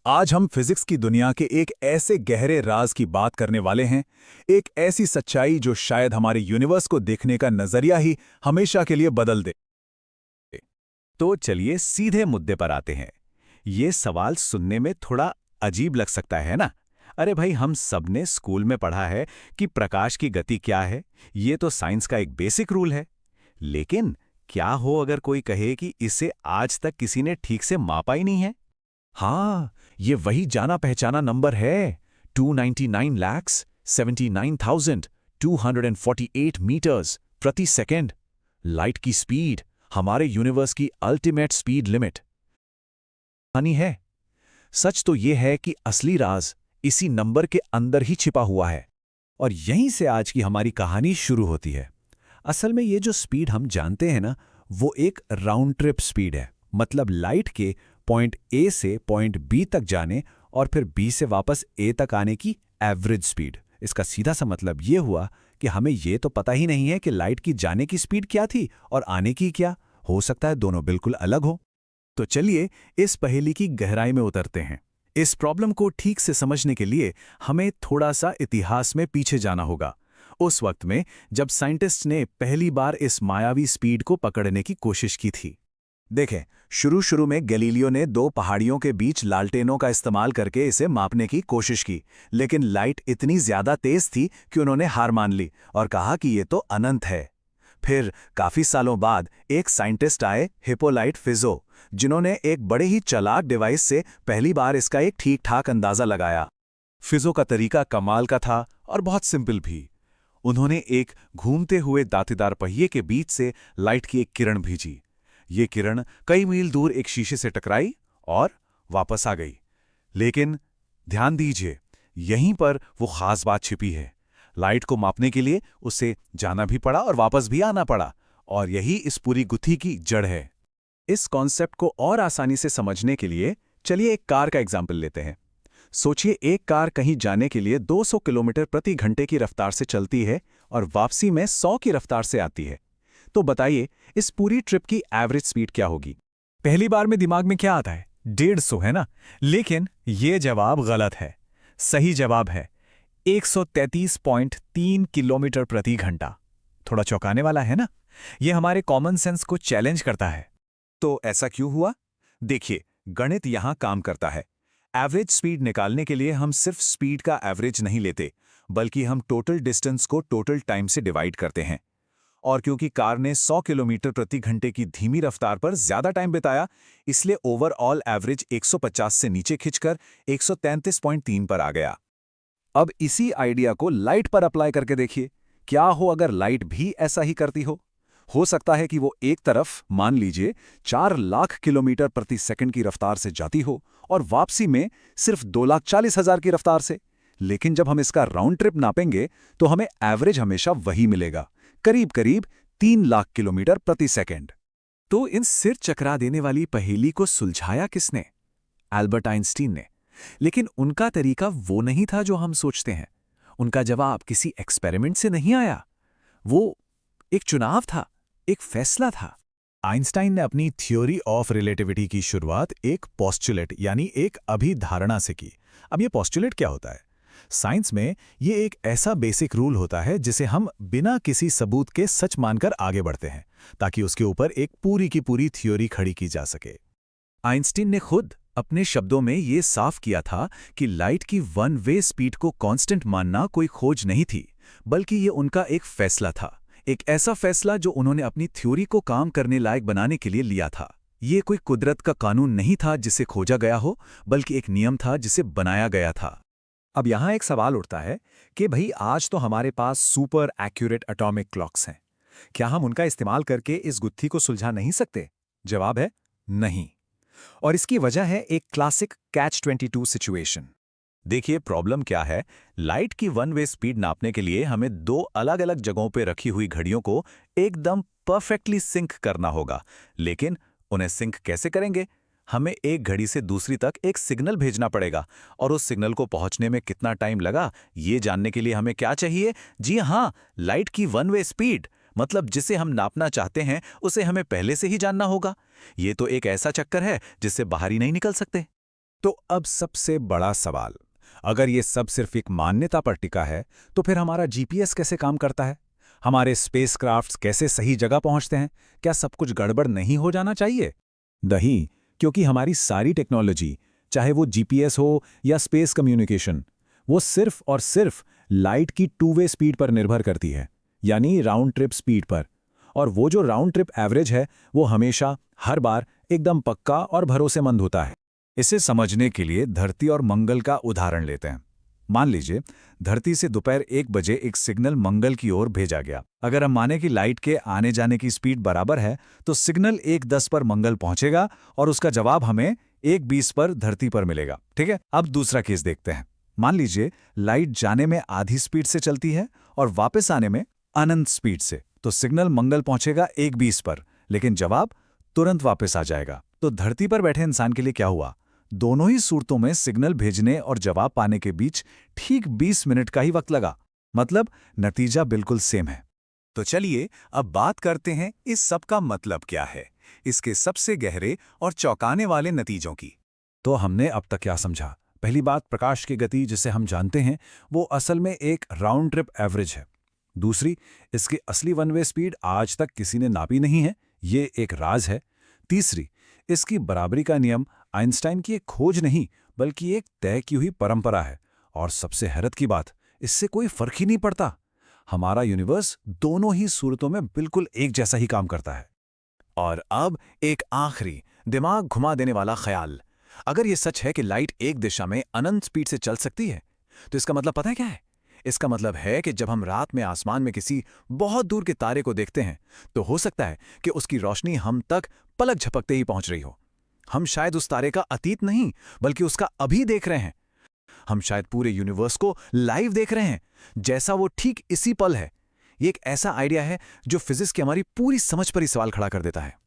आज हम फिजिक्स की दुनिया के एक ऐसे गहरे राज की बात करने वाले हैं, एक ऐसी सच्चाई जो शायद हमारे यूनिवर्स को देखने का नजरिया ही हमेशा के लिए बदल दे। तो चलिए सीधे मुद्दे पर आते हैं। ये सवाल सुनने में थोड़ा अजीब लग सकता है ना। अरे भाई, हम सबने स्कूल में पढ़ा है कि प्रकाश की गति क्या है। ये तो साइंस का एक बेसिक रूल है। लेकिन क्या हो अगर कोई कहे कि इसे आज तक किसी ने ठीक से मापा ही नहीं है। हाँ, ये वही जाना पहचाना नंबर है। 299,79,248 मीटर्स प्रति सेकेंड। लाइट की स्पीड, हमारे यूनिवर्स की अल्टीमेट स्पीड लिमिट हानि है। सच तो ये है कि असली राज इसी नंबर के अंदर ही छिपा हुआ है। और यहीं से आज की हमारी कहानी शुरू होती है। असल में ये जो स्पीड हम जानते हैं ना, वो एक राउंड ट्रिप स्पीड है। मतलब लाइट के पॉइंट ए से पॉइंट बी तक जाने और फिर बी से वापस ए तक आने की एवरेज स्पीड। इसका सीधा सा मतलब ये हुआ कि हमें ये तो पता ही नहीं है कि लाइट की जाने की स्पीड क्या थी और आने की क्या। हो सकता है दोनों बिल्कुल अलग हो। तो चलिए इस पहेली की गहराई में उतरते हैं। इस प्रॉब्लम को ठीक से समझने के लिए हमें थोड़ा सा इतिहास में पीछे जाना होगा। उस वक्त में जब साइंटिस्ट ने पहली बार इस मायावी स्पीड को पकड़ने की कोशिश की थी। देखें, शुरू में गैलीलियो ने दो पहाड़ियों के बीच लालटेनों का इस्तेमाल करके इसे मापने की कोशिश की, लेकिन लाइट इतनी ज्यादा तेज थी कि उन्होंने हार मान ली और कहा कि ये तो अनंत है। फिर काफी सालों बाद एक साइंटिस्ट आए, हिप्पोलाइट फिज़ो, जिन्होंने एक बड़े ही चालाक डिवाइस से पहली बार इसका एक ठीक-ठाक अंदाजा लगाया। फिज़ो का तरीका कमाल का था और बहुत सिंपल भी। उन्होंने एक घूमते हुए दांतेदार पहिए के बीच से लाइट की एक किरण भेजी। ये किरण कई मील दूर एक शीशे से टकराई और वापस आ गई। लेकिन ध्यान दीजिए, यहीं पर वो खास बात छिपी है। लाइट को मापने के लिए उसे जाना भी पड़ा और वापस भी आना पड़ा, और यही इस पूरी गुत्थी की जड़ है। इस कॉन्सेप्ट को और आसानी से समझने के लिए चलिए एक कार का एग्जाम्पल लेते हैं। सोचिए, एक कार कहीं जाने के लिए 200 किलोमीटर प्रति घंटे की रफ्तार से चलती है और वापसी में 100 की रफ्तार से आती है। तो बताइए, इस पूरी ट्रिप की एवरेज स्पीड क्या होगी? पहली बार में दिमाग में क्या आता है? 150 है ना। लेकिन ये जवाब गलत है। सही जवाब है 133.3 किलोमीटर प्रति घंटा। थोड़ा चौंकाने वाला है ना। ये हमारे कॉमन सेंस को चैलेंज करता है। तो ऐसा क्यों हुआ? देखिए, गणित यहां काम करता है। एवरेज स्पीड निकालने के लिए हम सिर्फ स्पीड का एवरेज नहीं लेते, बल्कि हम टोटल डिस्टेंस को टोटल टाइम से डिवाइड करते हैं। और क्योंकि कार ने 100 किलोमीटर प्रति घंटे की धीमी रफ्तार पर ज्यादा टाइम बिताया, इसलिए ओवरऑल एवरेज 150 से नीचे खिंचकर 133.3 पर आ गया। अब इसी आइडिया को लाइट पर अप्लाई करके देखिए। क्या हो अगर लाइट भी ऐसा ही करती हो सकता है कि वो एक तरफ, मान लीजिए, 4 लाख किलोमीटर प्रति सेकंड की रफ्तार से जाती हो और वापसी में सिर्फ 2,40,000 की रफ्तार से। लेकिन जब हम इसका राउंड ट्रिप नापेंगे तो हमें एवरेज हमेशा वही मिलेगा, करीब करीब 3 लाख किलोमीटर प्रति सेकंड। तो इन सिर चकरा देने वाली पहेली को सुलझाया किसने? एल्बर्ट आइंस्टीन ने। लेकिन उनका तरीका वो नहीं था जो हम सोचते हैं। उनका जवाब किसी एक्सपेरिमेंट से नहीं आया। वो एक चुनाव था, एक फैसला था। आइंस्टाइन ने अपनी थ्योरी ऑफ रिलेटिविटी की शुरुआत एक पोस्टुलेट यानी एक अभिधारणा से की। अब ये पोस्टुलेट क्या होता है? साइंस में ये एक ऐसा बेसिक रूल होता है जिसे हम बिना किसी सबूत के सच मानकर आगे बढ़ते हैं, ताकि उसके ऊपर एक पूरी की पूरी थ्योरी खड़ी की जा सके। आइंस्टीन ने खुद अपने शब्दों में ये साफ किया था कि लाइट की वन वे स्पीड को कांस्टेंट मानना कोई खोज नहीं थी, बल्कि ये उनका एक फैसला था। एक ऐसा फैसला जो उन्होंने अपनी थ्योरी को काम करने लायक बनाने के लिए लिया था। ये कोई कुदरत का कानून नहीं था जिसे खोजा गया हो, बल्कि एक नियम था जिसे बनाया गया था। अब यहां एक सवाल उठता है कि भाई, आज तो हमारे पास सुपर एक्यूरेट एटॉमिक क्लॉक्स हैं। क्या हम उनका इस्तेमाल करके इस गुत्थी को सुलझा नहीं सकते? जवाब है नहीं। और इसकी वजह है एक क्लासिक कैच 22 सिचुएशन। देखिए, प्रॉब्लम क्या है? लाइट की वन वे स्पीड नापने के लिए हमें दो अलग अलग जगहों पर रखी हुई घड़ियों को एकदम परफेक्टली सिंक करना होगा। लेकिन उन्हें सिंक कैसे करेंगे? हमें एक घड़ी से दूसरी तक एक सिग्नल भेजना पड़ेगा, और उस सिग्नल को पहुंचने में कितना टाइम लगा, ये जानने के लिए हमें क्या चाहिए? जी हाँ, लाइट की वन वे स्पीड। मतलब जिसे हम नापना चाहते हैं उसे हमें पहले से ही जानना होगा। ये तो एक ऐसा चक्कर है जिससे बाहर ही नहीं निकल सकते। तो अब सबसे बड़ा सवाल, अगर ये सब सिर्फ एक मान्यता पर टिका है, तो फिर हमारा जीपीएस कैसे काम करता है? हमारे स्पेसक्राफ्ट्स कैसे सही जगह पहुंचते हैं? क्या सब कुछ गड़बड़ नहीं हो जाना चाहिए? नहीं, क्योंकि हमारी सारी टेक्नोलॉजी, चाहे वो जीपीएस हो या स्पेस कम्युनिकेशन, वो सिर्फ और सिर्फ लाइट की टू वे स्पीड पर निर्भर करती है, यानी राउंड ट्रिप स्पीड पर। और वो जो राउंड ट्रिप एवरेज है, वो हमेशा, हर बार एकदम पक्का और भरोसेमंद होता है। इसे समझने के लिए धरती और मंगल का उदाहरण लेते हैं। मान लीजिए, धरती से दोपहर 1 बजे एक सिग्नल मंगल की ओर भेजा गया। अगर हम माने कि लाइट के आने जाने की स्पीड बराबर है, तो सिग्नल 1:10 पर मंगल पहुंचेगा और उसका जवाब हमें 1:20 पर धरती पर मिलेगा। ठीक है, अब दूसरा केस देखते हैं। मान लीजिए लाइट जाने में आधी स्पीड से चलती है और वापस आने में अनंत स्पीड से, तो सिग्नल मंगल पहुंचेगा 1:20 पर, लेकिन जवाब तुरंत वापस आ जाएगा। तो धरती पर बैठे इंसान के लिए क्या हुआ? दोनों ही सूरतों में सिग्नल भेजने और जवाब पाने के बीच ठीक 20 मिनट का ही वक्त लगा। मतलब नतीजा बिल्कुल सेम है। तो चलिए अब बात करते हैं इस सब का मतलब क्या है, इसके सबसे गहरे और चौंकाने वाले नतीजों की। तो हमने अब तक क्या समझा? पहली बात, प्रकाश की गति जिसे हम जानते हैं वो असल में एक राउंड ट्रिप एवरेज है। दूसरी, इसकी असली वन वे स्पीड आज तक किसी ने नापी नहीं है, ये एक राज है। तीसरी, इसकी बराबरी का नियम आइंस्टाइन की एक खोज नहीं बल्कि एक तय की हुई परंपरा है। और सबसे हैरत की बात, इससे कोई फर्क ही नहीं पड़ता। हमारा यूनिवर्स दोनों ही सूरतों में बिल्कुल एक जैसा ही काम करता है। और अब एक आखिरी दिमाग घुमा देने वाला ख्याल, अगर ये सच है कि लाइट एक दिशा में अनंत स्पीड से चल सकती है, तो इसका मतलब पता है क्या है? इसका मतलब है कि जब हम रात में आसमान में किसी बहुत दूर के तारे को देखते हैं, तो हो सकता है कि उसकी रोशनी हम तक पलक झपकते ही पहुंच रही हो। हम शायद उस तारे का अतीत नहीं बल्कि उसका अभी देख रहे हैं। हम शायद पूरे यूनिवर्स को लाइव देख रहे हैं, जैसा वो ठीक इसी पल है। ये एक ऐसा आइडिया है जो फिजिक्स की हमारी पूरी समझ पर ही सवाल खड़ा कर देता है।